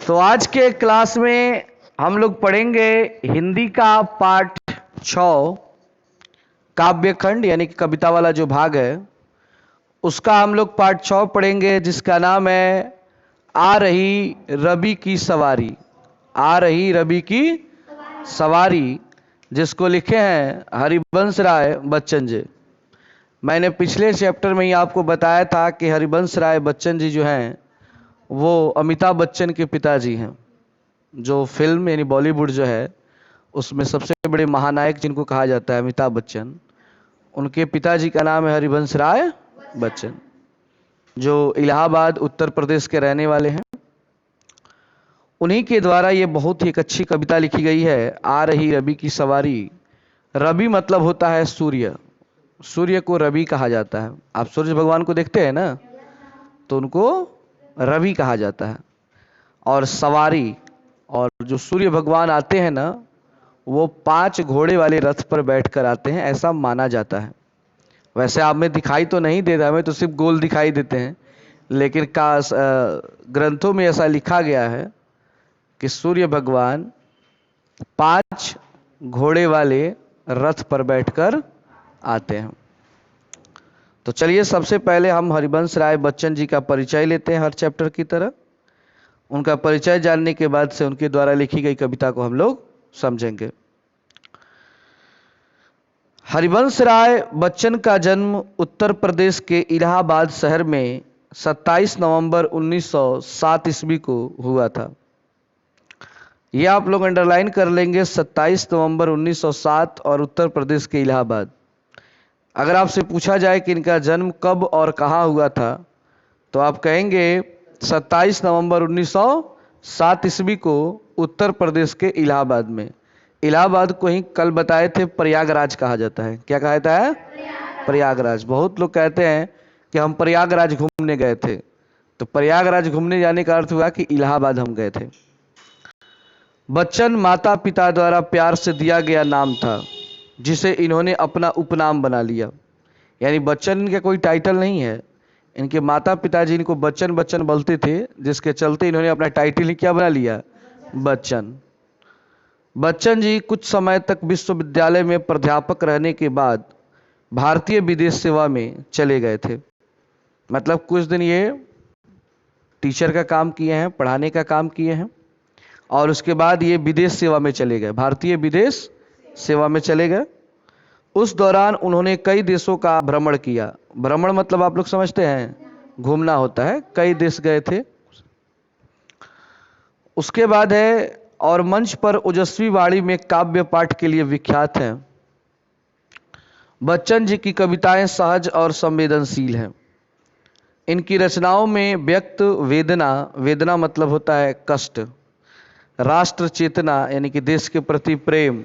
तो आज के क्लास में हम लोग पढ़ेंगे हिंदी का पाठ 6 काव्यखंड यानी कि कविता वाला जो भाग है उसका हम लोग पाठ 6 पढ़ेंगे, जिसका नाम है आ रही रवि की सवारी। आ रही रवि की सवारी, जिसको लिखे हैं हरिवंश राय बच्चन जी। मैंने पिछले चैप्टर में ही आपको बताया था कि हरिवंश राय बच्चन जी जो हैं वो अमिताभ बच्चन के पिताजी हैं। जो फिल्म यानी बॉलीवुड जो है उसमें सबसे बड़े महानायक जिनको कहा जाता है अमिताभ बच्चन, उनके पिताजी का नाम है हरिवंश राय बच्चन, जो इलाहाबाद उत्तर प्रदेश के रहने वाले हैं। उन्हीं के द्वारा ये बहुत ही एक अच्छी कविता लिखी गई है, आ रही रवि की सवारी। रवि मतलब होता है सूर्य, सूर्य को रवि कहा जाता है। आप सूर्य भगवान को देखते हैं ना, तो उनको रवि कहा जाता है। और सवारी, और जो सूर्य भगवान आते हैं ना, वो 5 घोड़े वाले रथ पर बैठकर आते हैं, ऐसा माना जाता है। वैसे आप में दिखाई तो नहीं देता, हमें तो सिर्फ गोल दिखाई देते हैं, लेकिन ग्रंथों में ऐसा लिखा गया है कि सूर्य भगवान 5 घोड़े वाले रथ पर बैठकर आते हैं। तो चलिए सबसे पहले हम हरिवंश राय बच्चन जी का परिचय लेते हैं, हर चैप्टर की तरह। उनका परिचय जानने के बाद से उनके द्वारा लिखी गई कविता को हम लोग समझेंगे। हरिवंश राय बच्चन का जन्म उत्तर प्रदेश के इलाहाबाद शहर में 27 नवंबर 1907 ईस्वी को हुआ था। यह आप लोग अंडरलाइन कर लेंगे, 27 नवंबर 1907 और उत्तर प्रदेश के इलाहाबाद। अगर आपसे पूछा जाए कि इनका जन्म कब और कहाँ हुआ था, तो आप कहेंगे 27 नवंबर 1907 ईस्वी को उत्तर प्रदेश के इलाहाबाद में। इलाहाबाद को ही कल बताए थे प्रयागराज कहा जाता है। क्या कहा जाता है? प्रयागराज। बहुत लोग कहते हैं कि हम प्रयागराज घूमने गए थे, तो प्रयागराज घूमने जाने का अर्थ हुआ कि इलाहाबाद हम गए थे। बच्चन माता पिता द्वारा प्यार से दिया गया नाम था, जिसे इन्होंने अपना उपनाम बना लिया। यानी बच्चन इनका कोई टाइटल नहीं है, इनके माता पिताजी इनको बच्चन बच्चन बोलते थे, जिसके चलते इन्होंने अपना टाइटल ही क्या बना लिया? बच्चन। बच्चन जी कुछ समय तक विश्वविद्यालय में प्राध्यापक रहने के बाद भारतीय विदेश सेवा में चले गए थे। मतलब कुछ दिन ये टीचर का काम किए हैं, पढ़ाने का काम किए हैं, और उसके बाद ये विदेश सेवा में चले गए, भारतीय विदेश सेवा में चले गए। उस दौरान उन्होंने कई देशों का भ्रमण किया। भ्रमण मतलब आप लोग समझते हैं, घूमना होता है। कई देश गए थे। उसके बाद है, और मंच पर ओजस्वी वाणी में काव्य पाठ के लिए विख्यात हैं। बच्चन जी की कविताएं सहज और संवेदनशील हैं। इनकी रचनाओं में व्यक्त वेदना, वेदना मतलब होता है कष्ट, राष्ट्र चेतना यानी कि देश के प्रति प्रेम,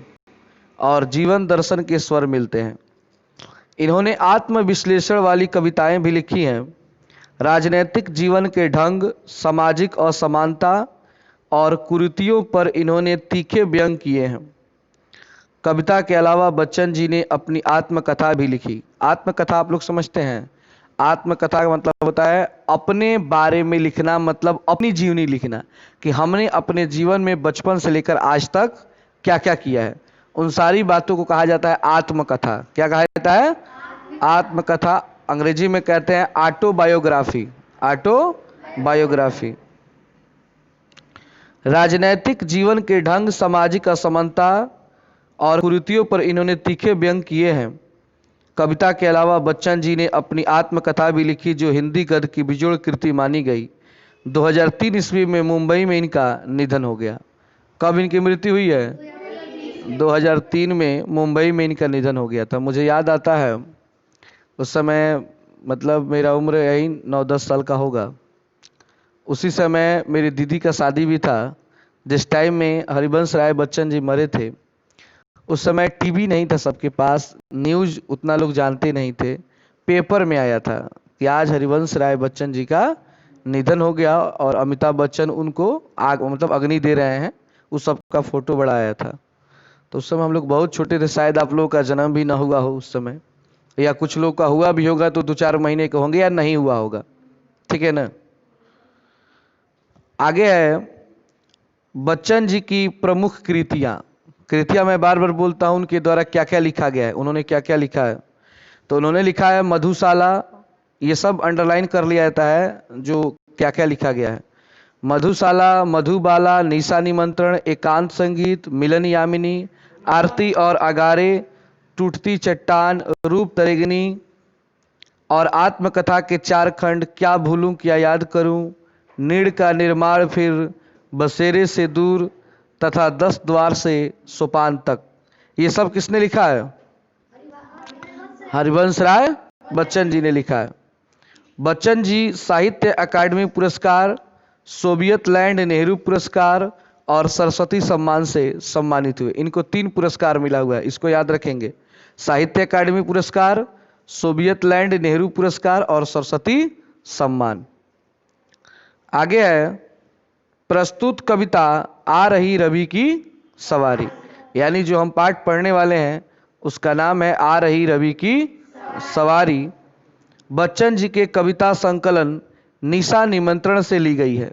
और जीवन दर्शन के स्वर मिलते हैं। इन्होंने आत्मविश्लेषण वाली कविताएं भी लिखी हैं। राजनैतिक जीवन के ढंग, सामाजिक असमानता और कुरीतियों पर इन्होंने तीखे व्यंग किए हैं। कविता के अलावा बच्चन जी ने अपनी आत्मकथा भी लिखी। आत्मकथा आप लोग समझते हैं? आत्मकथा का मतलब होता है अपने बारे में लिखना, मतलब अपनी जीवनी लिखना, कि हमने अपने जीवन में बचपन से लेकर आज तक क्या क्या किया है, उन सारी बातों को कहा जाता है आत्मकथा। क्या कहा जाता है? आत्मकथा। अंग्रेजी में कहते हैं ऑटोबायोग्राफी। ऑटोबायोग्राफी। राजनैतिक जीवन के ढंग, सामाजिक असमानता और कुरीतियों पर इन्होंने तीखे व्यंग किए हैं। कविता के अलावा बच्चन जी ने अपनी आत्मकथा भी लिखी, जो हिंदी गद्य की बिजोड़ कृति मानी गई। 2003 ईस्वी में मुंबई में इनका निधन हो गया। कब इनकी मृत्यु हुई है? 2003 में मुंबई में इनका निधन हो गया था। मुझे याद आता है उस समय, मतलब मेरा उम्र यही 9-10 साल का होगा। उसी समय मेरी दीदी का शादी भी था, जिस टाइम में हरिवंश राय बच्चन जी मरे थे। उस समय टीवी नहीं था सबके पास, न्यूज़ उतना लोग जानते नहीं थे। पेपर में आया था कि आज हरिवंश राय बच्चन जी का निधन हो गया, और अमिताभ बच्चन उनको आग मतलब अग्नि दे रहे हैं। उस सब का फोटो बड़ा आया था। तो उस समय हम लोग बहुत छोटे थे, शायद आप लोगों का जन्म भी ना हुआ हो उस समय, या कुछ लोग का हुआ भी होगा तो 2-4 महीने के होंगे, या नहीं हुआ होगा। ठीक है ना? आगे है, बच्चन जी की प्रमुख कृतियां मैं बार बार बोलता हूं, उनके द्वारा क्या क्या लिखा गया है, उन्होंने क्या क्या लिखा है। तो उन्होंने लिखा है मधुशाला, ये सब अंडरलाइन कर लिया जाता है जो क्या क्या लिखा गया है। मधुशाला, मधुबाला, निशा निमंत्रण, एकांत संगीत, मिलन यामिनी, आरती और अगारे, टूटती चट्टान, रूप तरेगनी और आत्मकथा के 4 खंड, क्या भूलूं क्या याद करूं, नीड़ का निर्माण, फिर बसेरे से दूर तथा 10 द्वार से सोपान तक। ये सब किसने लिखा है? हरिवंश राय बच्चन जी ने लिखा है। बच्चन जी साहित्य अकादमी पुरस्कार, सोवियत लैंड नेहरू पुरस्कार और सरस्वती सम्मान से सम्मानित हुए। इनको 3 पुरस्कार मिला हुआ है, इसको याद रखेंगे। साहित्य अकादमी पुरस्कार, सोवियत लैंड नेहरू पुरस्कार और सरस्वती सम्मान। आगे है प्रस्तुत कविता आ रही रवि की सवारी, यानी जो हम पाठ पढ़ने वाले हैं उसका नाम है आ रही रवि की सवारी। बच्चन जी के कविता संकलन निशा निमंत्रण से ली गई है।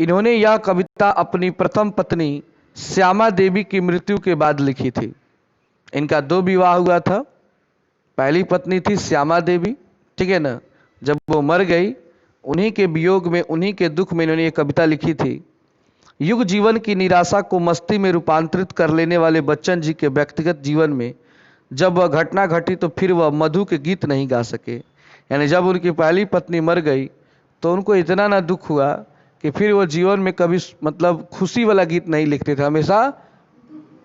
इन्होंने यह कविता अपनी प्रथम पत्नी श्यामा देवी की मृत्यु के बाद लिखी थी। इनका 2 विवाह हुआ था। पहली पत्नी थी श्यामा देवी, ठीक है ना। जब वो मर गई, उन्हीं के वियोग में, उन्हीं के दुख में इन्होंने ये कविता लिखी थी। युग जीवन की निराशा को मस्ती में रूपांतरित कर लेने वाले बच्चन जी के व्यक्तिगत जीवन में जब वह घटना घटी तो फिर वह मधु के गीत नहीं गा सके। यानी जब उनकी पहली पत्नी मर गई तो उनको इतना ना दुख हुआ कि फिर वो जीवन में कभी मतलब खुशी वाला गीत नहीं लिखते थे, हमेशा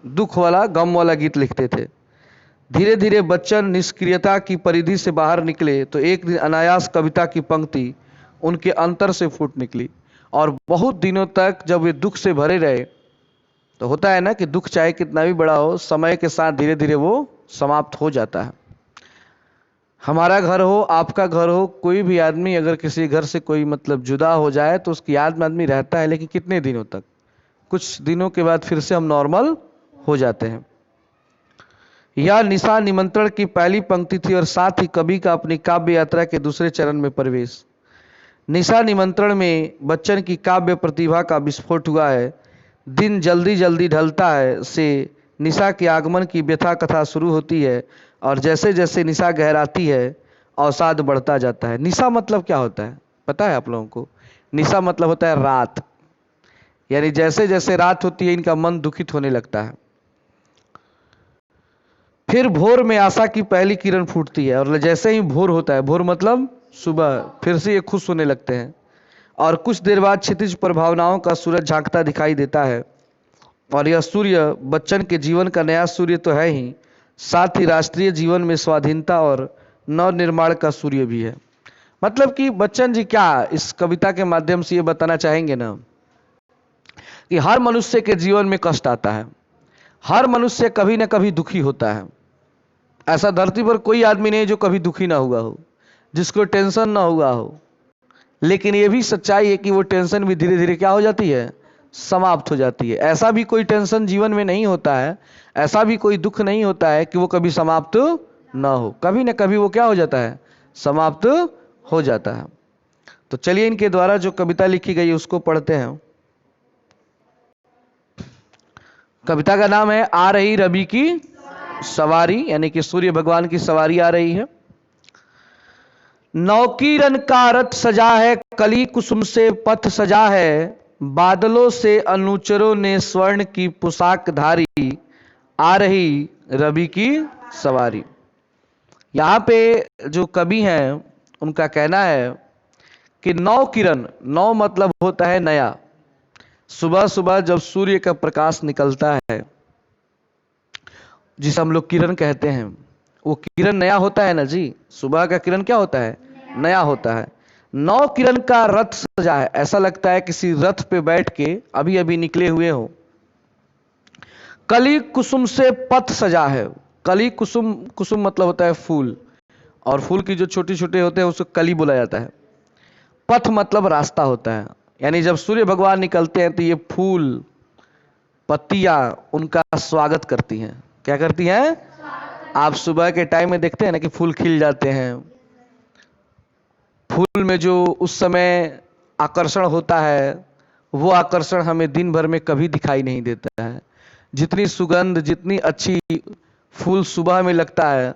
दुख वाला, गम वाला गीत लिखते थे। धीरे धीरे बच्चन निष्क्रियता की परिधि से बाहर निकले तो एक दिन अनायास कविता की पंक्ति उनके अंतर से फूट निकली और बहुत दिनों तक जब वे दुख से भरे रहे, तो होता है ना कि दुख चाहे कितना भी बड़ा हो, समय के साथ धीरे धीरे वो समाप्त हो जाता है। हमारा घर हो, आपका घर हो, कोई भी आदमी अगर किसी घर से कोई मतलब जुदा हो जाए तो उसकी याद में आदमी रहता है, लेकिन कितने दिनों तक? कुछ दिनों के बाद फिर से हम नॉर्मल हो जाते हैं। यह निशा निमंत्रण की पहली पंक्ति थी और साथ ही कवि का अपनी काव्य यात्रा के दूसरे चरण में प्रवेश। निशा निमंत्रण में बच्चन की काव्य प्रतिभा का विस्फोट हुआ है। दिन जल्दी जल्दी ढलता है से निशा के आगमन की व्यथा कथा शुरू होती है और जैसे जैसे निशा गहराती है अवसाद बढ़ता जाता है। निशा मतलब क्या होता है पता है आप लोगों को? निशा मतलब होता है रात, यानी जैसे जैसे रात होती है इनका मन दुखित होने लगता है। फिर भोर में आशा की पहली किरण फूटती है और जैसे ही भोर होता है, भोर मतलब सुबह, फिर से ये खुश होने लगते हैं और कुछ देर बाद क्षितिज पर भावनाओं का सूरज झांकता दिखाई देता है। और यह सूर्य बच्चन के जीवन का नया सूर्य तो है ही, साथ ही राष्ट्रीय जीवन में स्वाधीनता और नव निर्माण का सूर्य भी है। मतलब कि बच्चन जी क्या इस कविता के माध्यम से ये बताना चाहेंगे ना कि हर मनुष्य के जीवन में कष्ट आता है, हर मनुष्य कभी ना कभी दुखी होता है। ऐसा धरती पर कोई आदमी नहीं जो कभी दुखी ना हुआ हो, जिसको टेंशन ना हुआ हो। लेकिन ये भी सच्चाई है कि वो टेंशन भी धीरे धीरे क्या हो जाती है? समाप्त हो जाती है। ऐसा भी कोई टेंशन जीवन में नहीं होता है, ऐसा भी कोई दुख नहीं होता है कि वो कभी समाप्त ना हो। कभी ना कभी वो क्या हो जाता है? समाप्त हो जाता है। तो चलिए इनके द्वारा जो कविता लिखी गई उसको पढ़ते हैं। कविता का नाम है आ रही रवि की सवारी, यानी कि सूर्य भगवान की सवारी आ रही है। नौकीरन का रथ सजा है, कली कुसुम से पथ सजा है, बादलों से अनुचरों ने स्वर्ण की पोशाक धारी, आ रही रवि की सवारी। यहाँ पे जो कवि हैं उनका कहना है कि नौ किरण, नौ मतलब होता है नया। सुबह सुबह जब सूर्य का प्रकाश निकलता है जिसे हम लोग किरण कहते हैं, वो किरण नया होता है ना जी। सुबह का किरण क्या होता है? नया होता है। 9 किरण का रथ सजा है, ऐसा लगता है किसी रथ पे बैठ के अभी अभी निकले हुए हो। कली कुसुम से पथ सजा है, कली कुसुम, कुसुम मतलब होता है फूल, और फूल की जो छोटे छोटे होते हैं उसको कली बोला जाता है। पथ मतलब रास्ता होता है, यानी जब सूर्य भगवान निकलते हैं तो ये फूल पत्तियां उनका स्वागत करती हैं। क्या करती हैं? आप सुबह के टाइम में देखते हैं ना कि फूल खिल जाते हैं। फूल में जो उस समय आकर्षण होता है वो आकर्षण हमें दिन भर में कभी दिखाई नहीं देता है। जितनी सुगंध, जितनी अच्छी फूल सुबह में लगता है,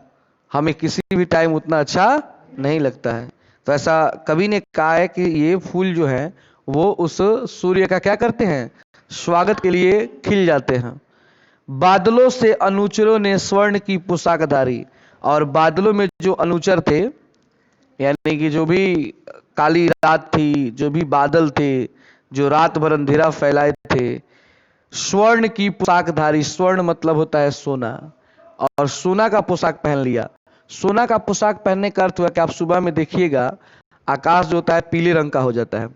हमें किसी भी टाइम उतना अच्छा नहीं लगता है। तो ऐसा कवि ने कहा है कि ये फूल जो है वो उस सूर्य का क्या करते हैं, स्वागत के लिए खिल जाते हैं। बादलों से अनुचरों ने स्वर्ण की पोशाक धारी, और बादलों में जो अनुचर थे, यानी कि जो भी काली रात थी, जो भी बादल थे, जो रात भर अंधेरा फैलाए थे, स्वर्ण की पोशाक धारी, स्वर्ण मतलब होता है सोना, और सोना का पोशाक पहन लिया। सोना का पोशाक पहनने का अर्थ हुआ कि आप सुबह में देखिएगा आकाश जो होता है पीले रंग का हो जाता है,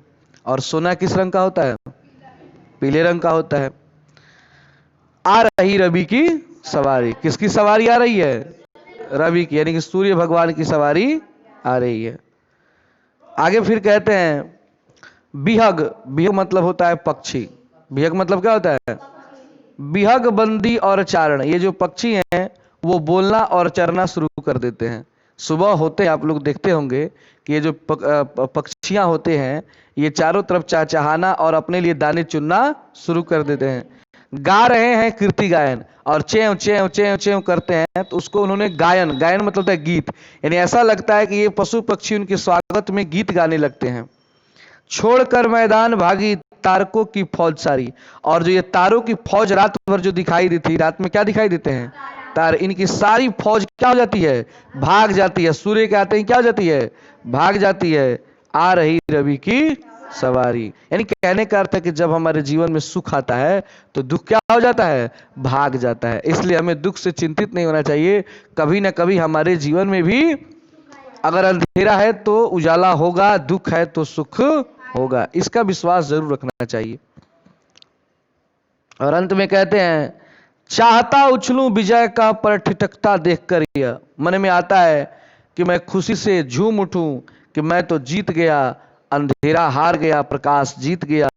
और सोना किस रंग का होता है, पीले रंग का होता है। आ रही रवि की सवारी, किसकी सवारी आ रही है, रवि की, यानी कि सूर्य भगवान की सवारी आ रही है। आगे फिर कहते हैं बिहग, बिहग मतलब होता है पक्षी, बिहग मतलब क्या होता है, बिहग बंदी और चारण, ये जो पक्षी हैं वो बोलना और चरना शुरू कर देते हैं। सुबह होते हैं आप लोग देखते होंगे कि ये जो पक्षियां होते हैं ये चारों तरफ चहचहाना और अपने लिए दाने चुनना शुरू कर देते हैं। गा रहे हैं कीर्ति गायन, और चेव चेव चेव चेव करते हैं, तो उसको उन्होंने गायन, गायन मतलब होता है गीत, यानी ऐसा लगता है कि ये पशु पक्षी उनके स्वागत में गीत गाने लगते हैं। छोड़कर मैदान भागी तारकों की फौज सारी, और जो ये तारों की फौज रात भर जो दिखाई देती, रात में क्या दिखाई देते हैं, तार, इनकी सारी फौज क्या हो जाती है, भाग जाती है, सूर्य के आते ही क्या हो जाती है, भाग जाती है। आ रही रवि की सवारी, यानी कहने का अर्थ है कि जब हमारे जीवन में सुख आता है तो दुख क्या हो जाता है, भाग जाता है। इसलिए हमें दुख से चिंतित नहीं होना चाहिए। कभी ना कभी हमारे जीवन में भी अगर अंधेरा है तो उजाला होगा, दुख है तो सुख होगा, इसका विश्वास जरूर रखना चाहिए। और अंत में कहते हैं चाहता उछलूं विजय का पर ठिठकता देखकर, यह मन में आता है कि मैं खुशी से झूम उठूं कि मैं तो जीत गया, अंधेरा हार गया, प्रकाश जीत गया।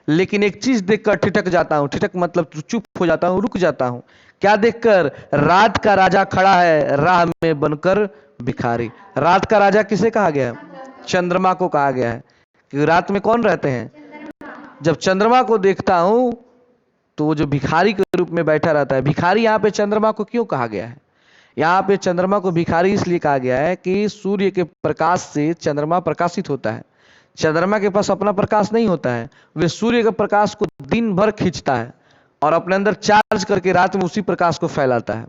लेकिन एक चीज देखकर ठिठक जाता हूं, ठिठक मतलब चुप हो जाता हूं, रुक जाता हूं। क्या देखकर, रात का राजा खड़ा है राह में बनकर भिखारी। रात का राजा किसे कहा गया है, चंद्रमा को कहा गया है, क्योंकि रात में कौन रहते हैं, जब चंद्रमा को देखता हूं तो वो जो भिखारी के रूप में बैठा रहता है। भिखारी यहां पे चंद्रमा को क्यों कहा गया है, यहां पे चंद्रमा को भिखारी इसलिए कहा गया है कि सूर्य के प्रकाश से चंद्रमा प्रकाशित होता है। चंद्रमा के पास अपना प्रकाश नहीं होता है, वे सूर्य के प्रकाश को दिन भर खींचता है और अपने अंदर चार्ज करके रात में उसी प्रकाश को फैलाता है।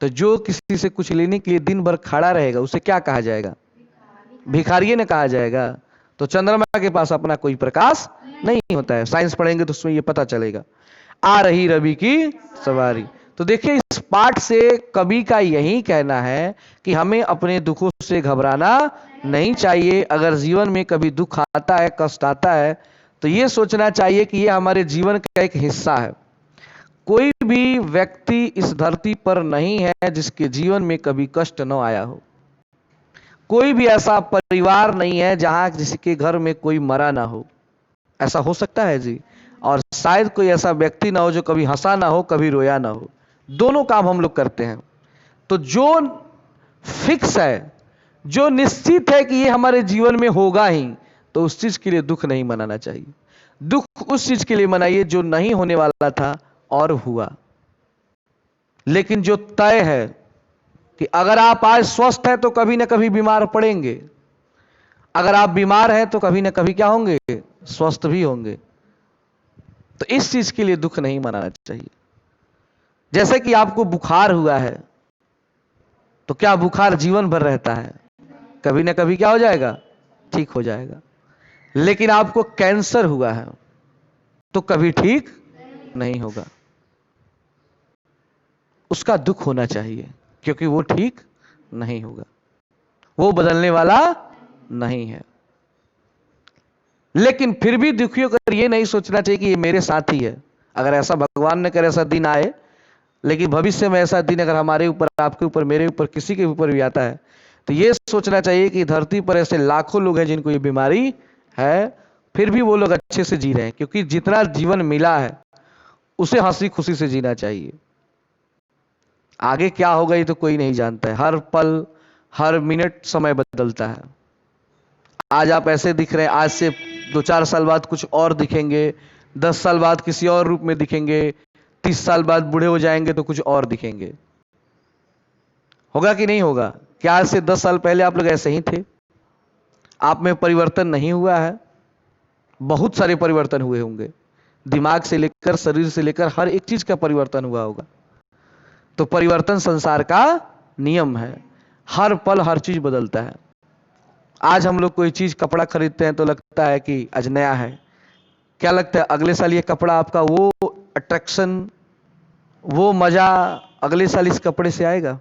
तो जो किसी से कुछ लेने के लिए दिन भर खड़ा रहेगा उसे क्या कहा जाएगा, भिखारी ने कहा जाएगा। तो चंद्रमा के पास अपना कोई प्रकाश नहीं होता है, साइंस पढ़ेंगे तो उसमें ये पता चलेगा। आ रही रवि की सवारी। तो देखिए इस पाठ से कवि का यही कहना है कि हमें अपने दुखों से घबराना नहीं चाहिए। अगर जीवन में कभी दुख आता है, कष्ट आता है, तो ये सोचना चाहिए कि ये हमारे जीवन का एक हिस्सा है। कोई भी व्यक्ति इस धरती पर नहीं है जिसके जीवन में कभी कष्ट न आया हो। कोई भी ऐसा परिवार नहीं है जहां जिसके घर में कोई मरा ना हो। ऐसा हो सकता है जी, और शायद कोई ऐसा व्यक्ति ना हो जो कभी हंसा ना हो, कभी रोया ना हो। दोनों काम हम लोग करते हैं। तो जो फिक्स है, जो निश्चित है कि ये हमारे जीवन में होगा ही, तो उस चीज के लिए दुख नहीं मनाना चाहिए। दुख उस चीज के लिए मनाइए जो नहीं होने वाला था और हुआ। लेकिन जो तय है कि अगर आप आज स्वस्थ हैं तो कभी ना कभी बीमार पड़ेंगे, अगर आप बीमार हैं तो कभी ना कभी क्या होंगे, स्वस्थ भी होंगे। तो इस चीज के लिए दुख नहीं मनाना चाहिए। जैसे कि आपको बुखार हुआ है तो क्या बुखार जीवन भर रहता है, कभी ना कभी क्या हो जाएगा, ठीक हो जाएगा। लेकिन आपको कैंसर हुआ है तो कभी ठीक नहीं होगा। उसका दुख होना चाहिए क्योंकि वो ठीक नहीं होगा, वो बदलने वाला नहीं है। लेकिन फिर भी दुखियों को ये नहीं सोचना चाहिए कि ये मेरे साथ ही है। अगर ऐसा भगवान ने करे ऐसा दिन आए, लेकिन भविष्य में ऐसा दिन अगर हमारे ऊपर, आपके ऊपर, मेरे ऊपर, किसी के ऊपर भी आता है, तो ये सोचना चाहिए कि धरती पर ऐसे लाखों लोग हैं जिनको ये बीमारी है, फिर भी वो लोग अच्छे से जी रहे हैं। क्योंकि जितना जीवन मिला है उसे हंसी खुशी से जीना चाहिए। आगे क्या होगा ये तो कोई नहीं जानता है। हर पल, हर मिनट समय बदलता है। आज आप ऐसे दिख रहे हैं, आज से 2-4 साल बाद कुछ और दिखेंगे, 10 साल बाद किसी और रूप में दिखेंगे, 30 साल बाद बूढ़े हो जाएंगे तो कुछ और दिखेंगे। होगा कि नहीं होगा? क्या आज से 10 साल पहले आप लोग ऐसे ही थे? आप में परिवर्तन नहीं हुआ है? बहुत सारे परिवर्तन हुए होंगे, दिमाग से लेकर शरीर से लेकर हर एक चीज का परिवर्तन हुआ होगा। तो परिवर्तन संसार का नियम है, हर पल हर चीज बदलता है। आज हम लोग कोई चीज कपड़ा खरीदते हैं तो लगता है कि आज नया है, क्या लगता है अगले साल ये कपड़ा आपका वो अट्रैक्शन, वो मजा अगले साल इस कपड़े से आएगा?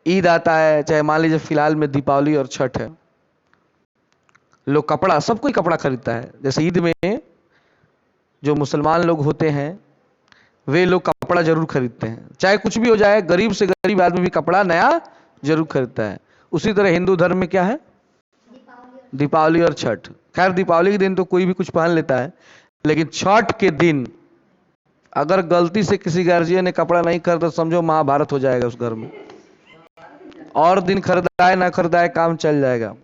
ईद आता है, चाहे मान लीजिए फिलहाल में दीपावली और छठ है, लोग कपड़ा, सब कोई कपड़ा खरीदता है। जैसे ईद में जो मुसलमान लोग होते हैं वे लोग कपड़ा जरूर खरीदते हैं, चाहे कुछ भी हो जाए, गरीब से गरीब आदमी भी कपड़ा नया जरूर खरीदता है। उसी तरह हिंदू धर्म में क्या है? दीपावली और छठ। खैर दीपावली के दिन तो कोई भी कुछ पहन लेता है, लेकिन छठ के दिन अगर गलती से किसी गार्जियन ने कपड़ा नहीं खरीदा तो समझो महाभारत हो जाएगा उस घर में। और दिन खरीदाए ना खरीदाए काम चल जाएगा।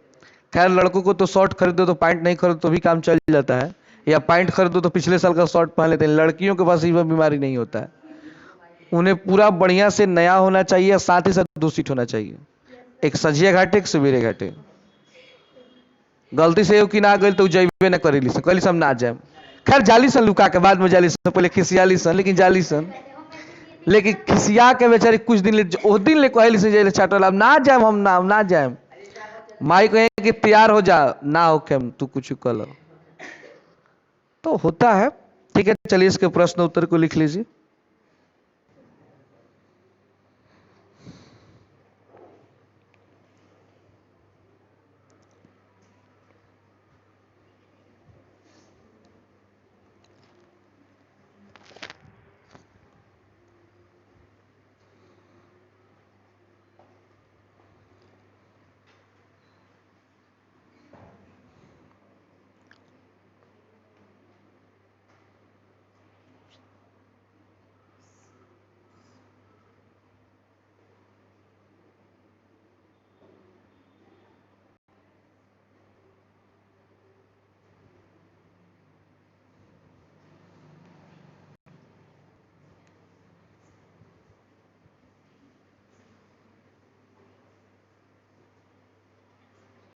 खैर लड़कों को तो शर्ट खरीदो तो पैंट नहीं खरीदो तो भी काम चल जाता है, या पैंट खरीदो तो पिछले साल का शर्ट पहन लेते हैं। लड़कियों के पास ये बीमारी नहीं होता है, उन्हें पूरा बढ़िया से नया होना चाहिए, साथ ही साथ दूषित होना चाहिए। एक सजिया घाटे एक सवेरे घाटे। गलती से कि ना गई तो जैबे न करेली सन, कहली हम ना जाए। खैर जाली सन लुका के बाद में जाली सन, पहले खिसियाली सन, लेकिन जाली सन, लेकिन खिसिया के बेचारे कुछ दिन ले उस दिन ले कहली से जाइले छाटल, अब ना जाए, हम ना जाए। माई कहे कि तैयार हो जा, ना हो के तू कुछ कल, तो होता है। ठीक है, चलिए इसके प्रश्न उत्तर को लिख लीजिए।